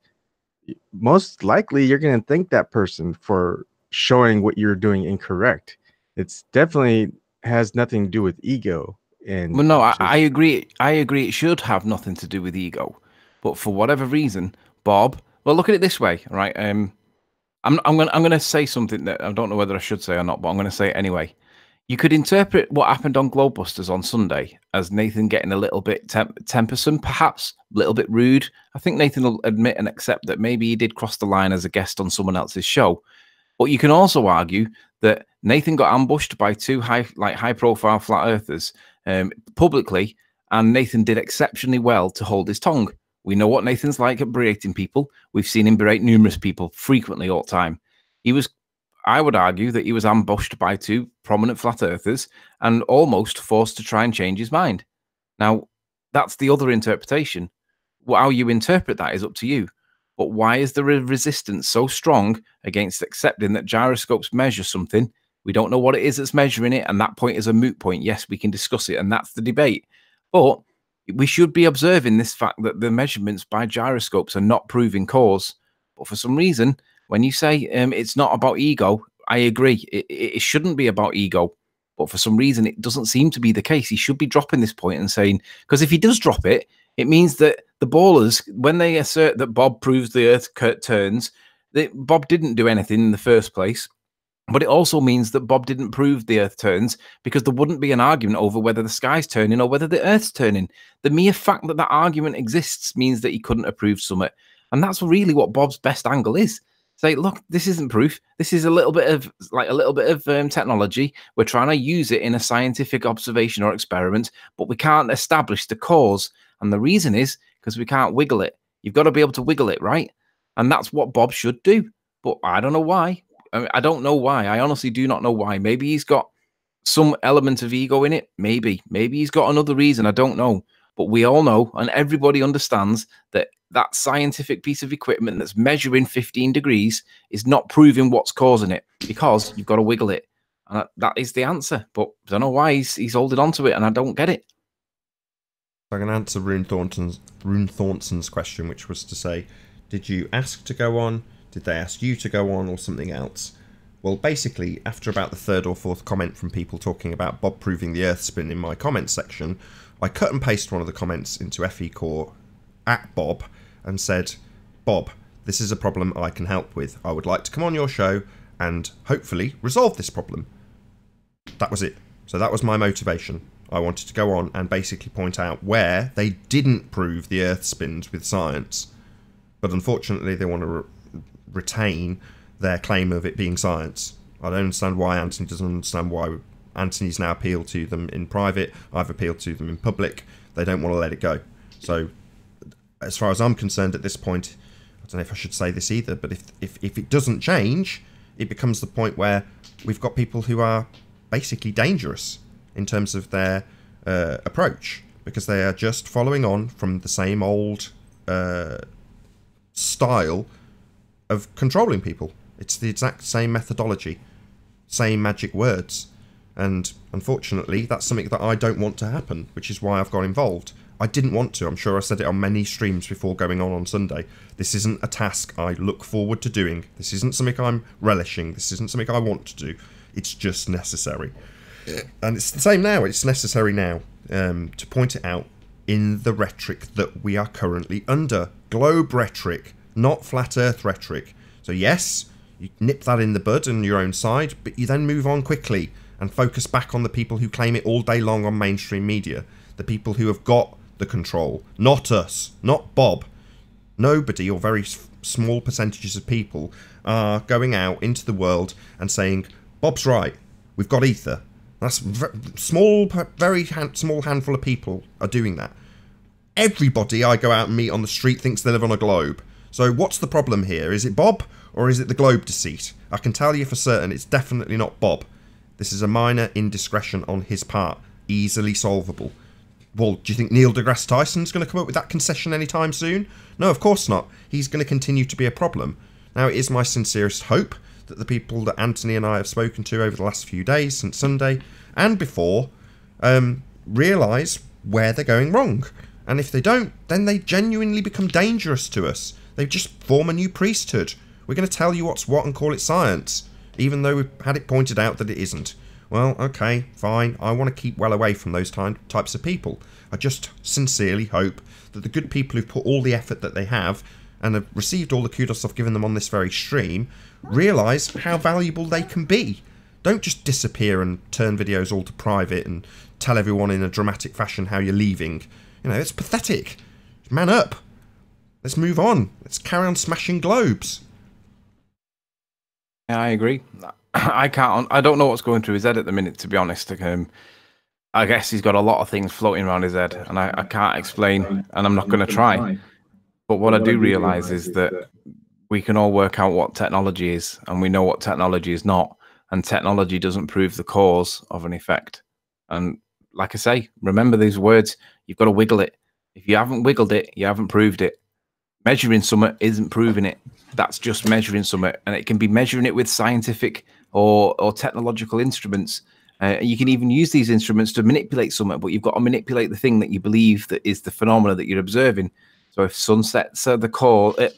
most likely you're going to thank that person for showing what you're doing incorrect. It's definitely has nothing to do with ego. And well, no, I agree. I agree. It should have nothing to do with ego, but for whatever reason, Bob. Well, look at it this way, right? I'm gonna say something that I don't know whether I should say or not, but I'm gonna say it anyway. You could interpret what happened on Globebusters on Sunday as Nathan getting a little bit tempersome, perhaps a little bit rude. I think Nathan will admit and accept that maybe he did cross the line as a guest on someone else's show. But you can also argue that Nathan got ambushed by two high-profile flat earthers publicly, and Nathan did exceptionally well to hold his tongue. We know what Nathan's like at berating people. We've seen him berate numerous people frequently all the time. I would argue that he was ambushed by two prominent flat earthers and almost forced to try and change his mind. Now, that's the other interpretation. How you interpret that is up to you. But why is the resistance so strong against accepting that gyroscopes measure something? We don't know what it is that's measuring it, and that point is a moot point. Yes, we can discuss it, and that's the debate. But we should be observing this fact that the measurements by gyroscopes are not proving cause. But for some reason, when you say it's not about ego, I agree. It shouldn't be about ego. But for some reason, it doesn't seem to be the case. He should be dropping this point and saying, because if he does drop it, it means that the ballers, when they assert that Bob proves the earth turns, Bob didn't do anything in the first place. But it also means that Bob didn't prove the earth turns, because there wouldn't be an argument over whether the sky's turning or whether the earth's turning. The mere fact that that argument exists means that he couldn't have proved something. And that's really what Bob's best angle is. Say, look, this isn't proof. This is a little bit of technology. We're trying to use it in a scientific observation or experiment, but we can't establish the cause. And the reason is because we can't wiggle it. You've got to be able to wiggle it, right? And that's what Bob should do. But I don't know why. I don't know why. I honestly do not know why. Maybe he's got some element of ego in it. Maybe he's got another reason. I don't know. But we all know, and everybody understands, that that scientific piece of equipment that's measuring 15 degrees is not proving what's causing it, because you've got to wiggle it. And that is the answer. But I don't know why he's holding on to it, and I don't get it. I'm going to answer Rune Thornton's question, which was to say, did you ask to go on? Did they ask you to go on or something else? Well, basically, after about the third or fourth comment from people talking about Bob proving the Earth spin in my comments section, I cut and pasted one of the comments into FE Core at Bob and said, Bob, this is a problem I can help with. I would like to come on your show and hopefully resolve this problem. That was it. So that was my motivation. I wanted to go on and basically point out where they didn't prove the Earth spins with science. But unfortunately, they want to retain their claim of it being science. I don't understand why Anthony doesn't understand why Anthony's now appealed to them in private. I've appealed to them in public. They don't want to let it go. So, as far as I'm concerned at this point, I don't know if I should say this either, but if it doesn't change, it becomes the point where we've got people who are basically dangerous in terms of their approach, because they are just following on from the same old style of controlling people. It's the exact same methodology, same magic words, and unfortunately that's something that I don't want to happen, which is why I've got involved. I didn't want to. I'm sure I said it on many streams before going on Sunday. This isn't a task I look forward to doing. This isn't something I'm relishing. This isn't something I want to do. It's just necessary. And it's the same now. It's necessary now to point it out in the rhetoric that we are currently under. Globe rhetoric, not flat earth rhetoric. So yes, you nip that in the bud on your own side, but you then move on quickly and focus back on the people who claim it all day long on mainstream media. The people who have got the control. Not us. Not Bob. Nobody, or very small percentages of people, are going out into the world and saying, Bob's right. We've got ether. That's small, very small handful of people are doing that. Everybody I go out and meet on the street thinks they live on a globe. So what's the problem here? Is it Bob or is it the globe deceit? I can tell you for certain it's definitely not Bob. This is a minor indiscretion on his part. Easily solvable. Well, do you think Neil deGrasse Tyson's going to come up with that concession anytime soon? No, of course not. He's going to continue to be a problem. Now, it is my sincerest hope that the people that Anthony and I have spoken to over the last few days since Sunday and before realise where they're going wrong. And if they don't, then they genuinely become dangerous to us. They just form a new priesthood. We're going to tell you what's what and call it science, even though we've had it pointed out that it isn't. Well, okay, fine. I want to keep well away from those types of people. I just sincerely hope that the good people who've put all the effort that they have and have received all the kudos I've given them on this very stream realise how valuable they can be. Don't just disappear and turn videos all to private and tell everyone in a dramatic fashion how you're leaving. You know, it's pathetic. Man up. Let's move on. Let's carry on smashing globes. Yeah, I agree. I don't know what's going through his head at the minute, to be honest. I guess he's got a lot of things floating around his head, and I can't explain, and I'm not going to try. But what I do realise is that we can all work out what technology is, and we know what technology is not, and technology doesn't prove the cause of an effect. And like I say, remember these words, you've got to wiggle it. If you haven't wiggled it, you haven't proved it. Measuring something isn't proving it. That's just measuring something, and it can be measuring it with scientific or technological instruments. You can even use these instruments to manipulate something, but you've got to manipulate the thing that you believe that is the phenomena that you're observing. So if sunsets are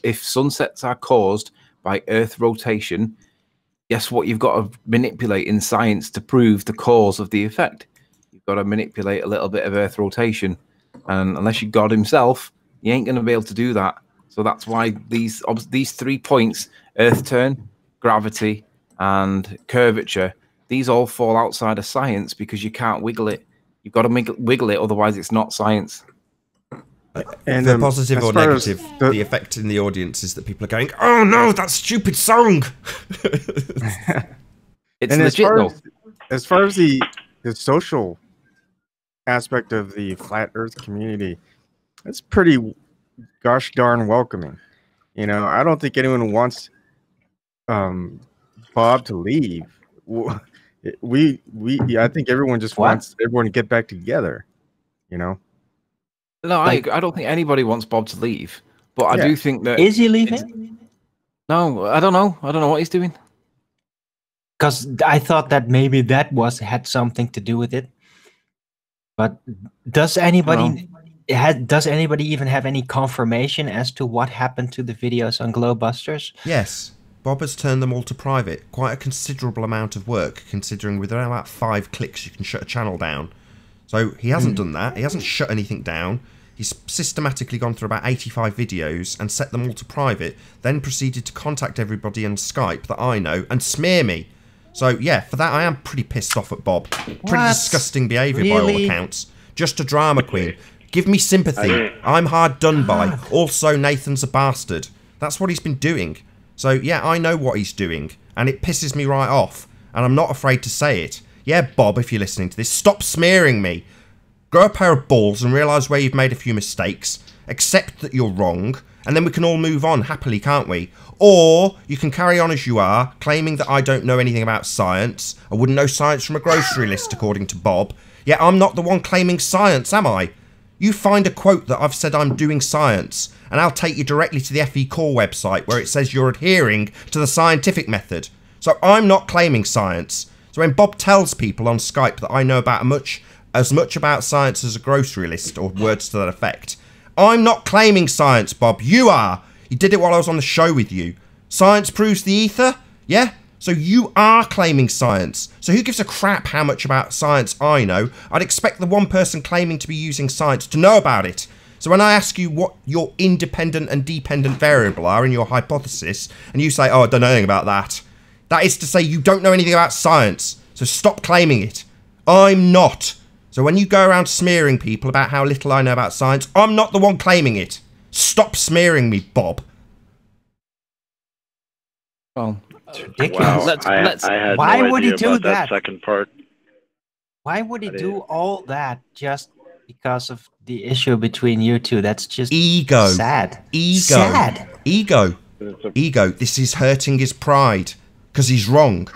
if sunsets are caused by Earth rotation, guess what you've got to manipulate in science to prove the cause of the effect? You've got to manipulate a little bit of Earth rotation, and unless you're God himself, you ain't going to be able to do that. So that's why these 3 points, Earth turn, gravity, and curvature, these all fall outside of science because you can't wiggle it. You've got to wiggle it, otherwise it's not science. And the positive or negative, the effect in the audience is that people are going, "Oh no, that stupid song!" It's legit though. As far as the social aspect of the flat Earth community, it's pretty gosh darn welcoming. You know, I don't think anyone wants Bob to leave. I think everyone just wants everyone to get back together. You know. No, I don't think anybody wants Bob to leave, but I do think that... Is he leaving? No, I don't know. I don't know what he's doing. Because I thought that maybe that had something to do with it. But does anybody does anybody even have any confirmation as to what happened to the videos on Glowbusters? Yes. Bob has turned them all to private. Quite a considerable amount of work, considering with around about 5 clicks you can shut a channel down. So he hasn't done that. He hasn't shut anything down. He's systematically gone through about 85 videos and set them all to private, then proceeded to contact everybody on Skype that I know and smear me. So, yeah, for that I am pretty pissed off at Bob. Pretty disgusting behaviour by all accounts. Just a drama queen. Give me sympathy. I'm hard done by. Also, Nathan's a bastard. That's what he's been doing. So, yeah, I know what he's doing. And it pisses me right off. And I'm not afraid to say it. Yeah, Bob, if you're listening to this, stop smearing me. Grow a pair of balls and realise where you've made a few mistakes. Accept that you're wrong. And then we can all move on happily, can't we? Or you can carry on as you are, claiming that I don't know anything about science. I wouldn't know science from a grocery list, according to Bob. Yet I'm not the one claiming science, am I? You find a quote that I've said I'm doing science, and I'll take you directly to the FE Core website where it says you're adhering to the scientific method. So I'm not claiming science. So when Bob tells people on Skype that I know about as much about science as a grocery list, or words to that effect, I'm not claiming science, Bob. You are. You did it while I was on the show with you. Science proves the ether? Yeah? So you are claiming science. So who gives a crap how much about science I know? I'd expect the one person claiming to be using science to know about it. So when I ask you what your independent and dependent variable are in your hypothesis, and you say, oh, I don't know anything about that, that is to say you don't know anything about science. So stop claiming it. I'm not. So when you go around smearing people about how little I know about science, I'm not the one claiming it. Stop smearing me, Bob. Well, it's ridiculous. I had why no would idea he do about that? second part. Why would he do all that just because of the issue between you two? That's just ego. Sad. Ego. Sad. Ego. Ego. This is hurting his pride because he's wrong.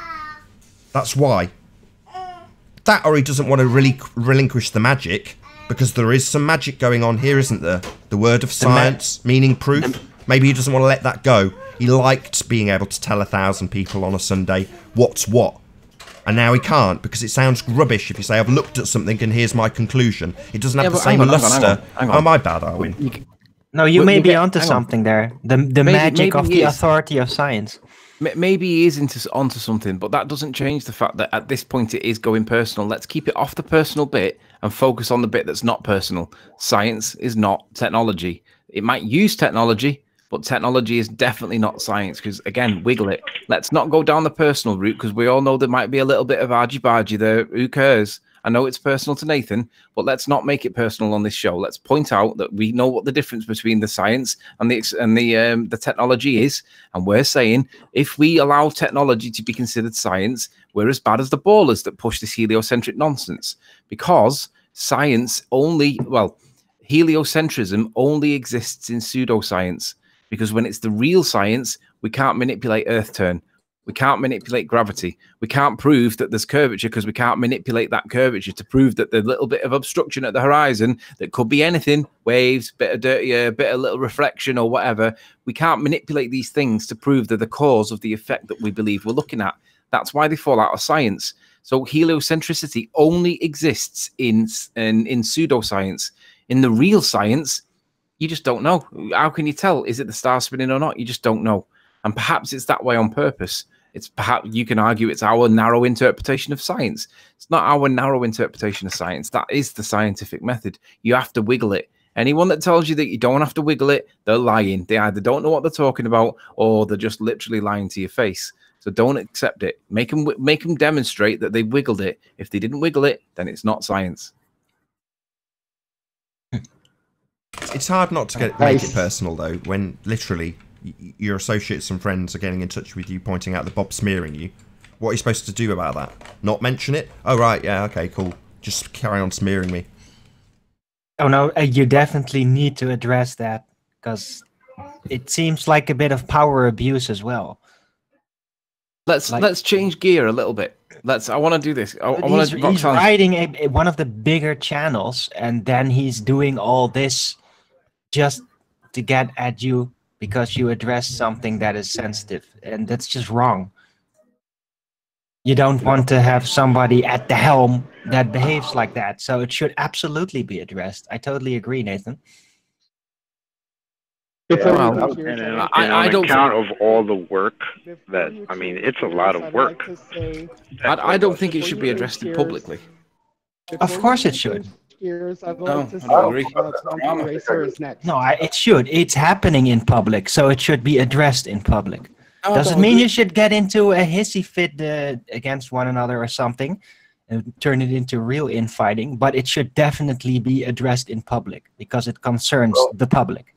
That's why. That, or he doesn't want to really relinquish the magic, because there is some magic going on here, isn't there? The word of science, meaning proof. Maybe he doesn't want to let that go. He liked being able to tell 1,000 people on a Sunday what's what. And now he can't, because it sounds rubbish if you say, I've looked at something and here's my conclusion. It doesn't have the same luster. Hang on. Oh, my bad, Arwin. No, you may be onto something there. The magic of the authority of science. Maybe he is onto something, but that doesn't change the fact that at this point it is going personal. Let's keep it off the personal bit and focus on the bit that's not personal. Science is not technology. It might use technology, but technology is definitely not science, because, again, wiggle it. Let's not go down the personal route, because we all know there might be a little bit of argy-bargy there. Who cares? I know it's personal to Nathan, but let's not make it personal on this show. Let's point out that we know what the difference between the science and the technology is, and we're saying if we allow technology to be considered science, we're as bad as the ballers that push this heliocentric nonsense, because science only, well, heliocentrism only exists in pseudoscience, because when it's the real science, we can't manipulate Earth turn. We can't manipulate gravity. We can't prove that there's curvature, because we can't manipulate that curvature to prove that the little bit of obstruction at the horizon that could be anything, waves, bit of dirty air, bit of little reflection or whatever. We can't manipulate these things to prove they're the cause of the effect that we believe we're looking at. That's why they fall out of science. So heliocentricity only exists in pseudoscience. In the real science, you just don't know. How can you tell? Is it the star spinning or not? You just don't know. And perhaps it's that way on purpose. It's perhaps, you can argue, it's our narrow interpretation of science. It's not our narrow interpretation of science. That is the scientific method. You have to wiggle it. Anyone that tells you that you don't have to wiggle it, they're lying. They either don't know what they're talking about, or they're just literally lying to your face. So don't accept it. Make them demonstrate that they wiggled it. If they didn't wiggle it, then it's not science. It's hard not to make it personal, though, when literally your associates and friends are getting in touch with you, pointing out that Bob's smearing you. What are you supposed to do about that? Not mention it? Oh, right, yeah, okay, cool. Just carry on smearing me. Oh, no, you definitely need to address that, because it seems like a bit of power abuse as well. Let's change gear a little bit. I want to do this. He's riding one of the bigger channels, and then he's doing all this just to get at you because you address something that is sensitive, and that's just wrong. You don't want to have somebody at the helm that behaves like that. So it should absolutely be addressed. I totally agree, Nathan. And I on don't account of all the work that, I mean, it's a lot of work. I don't think it should be addressed publicly. Of course it should. I'd No, like to I say don't agree. Tom Racer is next. No, it should. It's happening in public, so it should be addressed in public. No, I Doesn't don't mean agree. you should get into a hissy fit against one another or something and turn it into real infighting, but it should definitely be addressed in public because it concerns the public.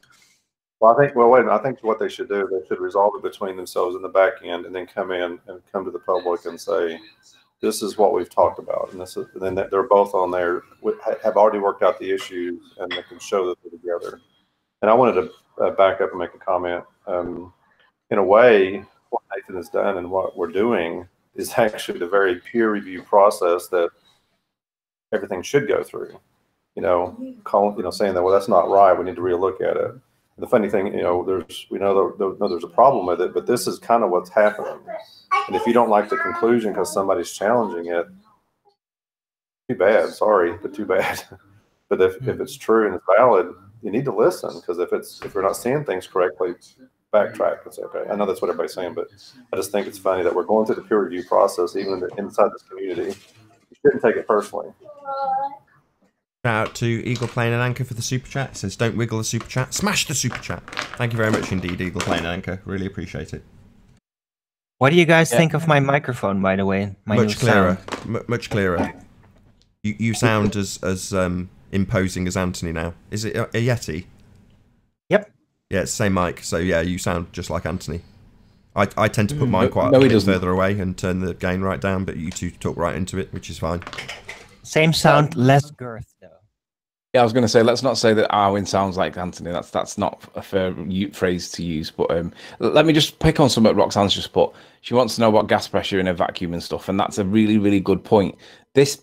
Well, I think what they should do, they should resolve it between themselves in the back end, and then come in and come to the public and say, this is what we've talked about, and this is, and then they're both on there, have already worked out the issues, and they can show that they're together. And I wanted to back up and make a comment. In a way, what Nathan has done and what we're doing is actually the very peer review process that everything should go through. Saying that, well, that's not right, we need to relook at it. The funny thing, we know there's a problem with it, but this is kind of what's happening. And if you don't like the conclusion because somebody's challenging it, too bad. Sorry, but too bad. But if it's true and it's valid, you need to listen, because if we're not seeing things correctly, backtrack and say, okay. I know that's what everybody's saying, but I just think it's funny that we're going through the peer review process, even inside this community. You shouldn't take it personally. Shout out to Eagle Plane and Anchor for the super chat. It says, don't wiggle the super chat, smash the super chat. Thank you very much indeed, Eagle Plane and Anchor. Really appreciate it. What do you guys think of my microphone, by the way? Much clearer. Much clearer. You sound as imposing as Anthony now. Is it a Yeti? Yep. Yeah, it's the same mic. So yeah, you sound just like Anthony. I tend to put mine quite a bit further away and turn the gain right down, but you two talk right into it, which is fine. Same sound, less girth, though. Yeah, I was going to say, let's not say that Arwin sounds like Anthony. That's not a fair phrase to use. But let me just pick on something Roxanne's just put. She wants to know about gas pressure in a vacuum and stuff, and that's a really, really good point. This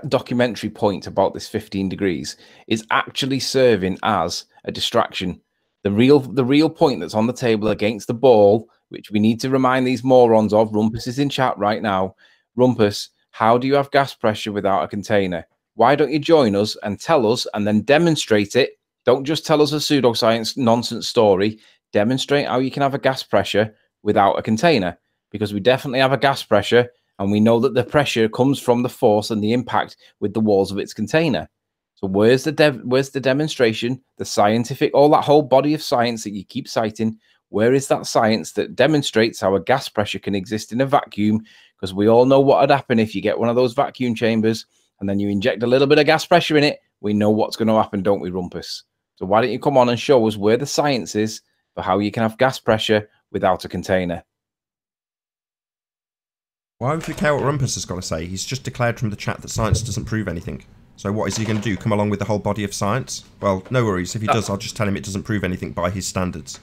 documentary point about this 15 degrees is actually serving as a distraction. The real point that's on the table against the ball, which we need to remind these morons of. Rumpus is in chat right now. Rumpus, how do you have gas pressure without a container? Why don't you join us and tell us and then demonstrate it? Don't just tell us a pseudoscience nonsense story. Demonstrate how you can have a gas pressure without a container, because we definitely have a gas pressure, and we know that the pressure comes from the force and the impact with the walls of its container. So where's the demonstration, the scientific, all that whole body of science that you keep citing? Where is that science that demonstrates how a gas pressure can exist in a vacuum? Because we all know what would happen if you get one of those vacuum chambers and then you inject a little bit of gas pressure in it. We know what's going to happen, don't we, Rumpus? So why don't you come on and show us where the science is for how you can have gas pressure without a container? Why would you care what Rumpus has got to say? He's just declared from the chat that science doesn't prove anything. So what is he going to do? Come along with the whole body of science? Well, no worries. If he does, I'll just tell him it doesn't prove anything by his standards.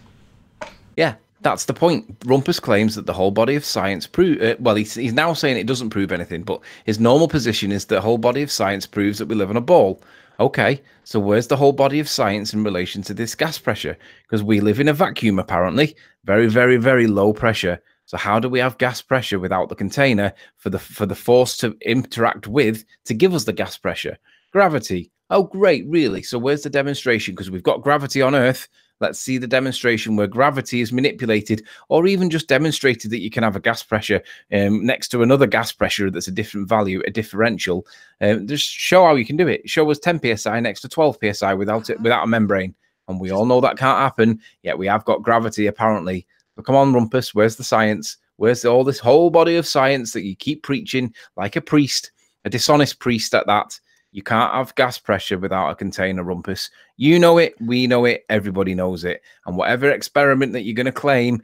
Yeah, that's the point. Rumpus claims that the whole body of science he's now saying it doesn't prove anything, but his normal position is the whole body of science proves that we live on a ball. Okay, so where's the whole body of science in relation to this gas pressure? Because we live in a vacuum, apparently. Very, very, very low pressure. So how do we have gas pressure without the container for the force to interact with to give us the gas pressure? Gravity. Oh, great, really? So where's the demonstration? Because we've got gravity on Earth. Let's see the demonstration where gravity is manipulated, or even just demonstrated that you can have a gas pressure next to another gas pressure that's a different value, a differential. Just show how you can do it. Show us 10 psi next to 12 psi without a membrane. And we all know that can't happen, yet we have got gravity apparently. But come on, Rumpus, where's the science? Where's all this whole body of science that you keep preaching like a priest, a dishonest priest at that? You can't have gas pressure without a container, Rumpus. You know it, we know it, everybody knows it. And whatever experiment that you're going to claim,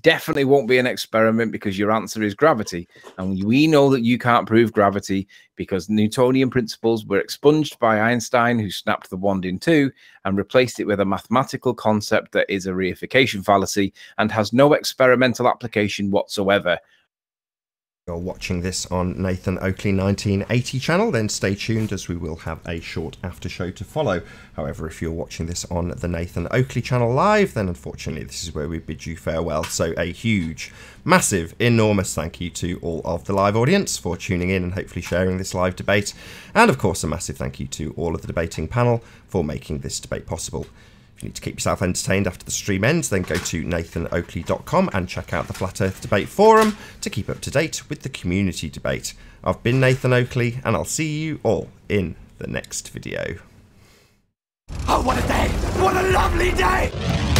definitely won't be an experiment, because your answer is gravity. And we know that you can't prove gravity because Newtonian principles were expunged by Einstein, who snapped the wand in two and replaced it with a mathematical concept that is a reification fallacy and has no experimental application whatsoever. You're watching this on Nathan Oakley 1980 channel, then stay tuned as we will have a short after show to follow. However, if you're watching this on the Nathan Oakley channel live, then unfortunately this is where we bid you farewell. So a huge, massive, enormous thank you to all of the live audience for tuning in and hopefully sharing this live debate. And of course, a massive thank you to all of the debating panel for making this debate possible. If you need to keep yourself entertained after the stream ends, then go to nathanoakley.com and check out the Flat Earth Debate Forum to keep up to date with the community debate. I've been Nathan Oakley, and I'll see you all in the next video. Oh, what a day! What a lovely day!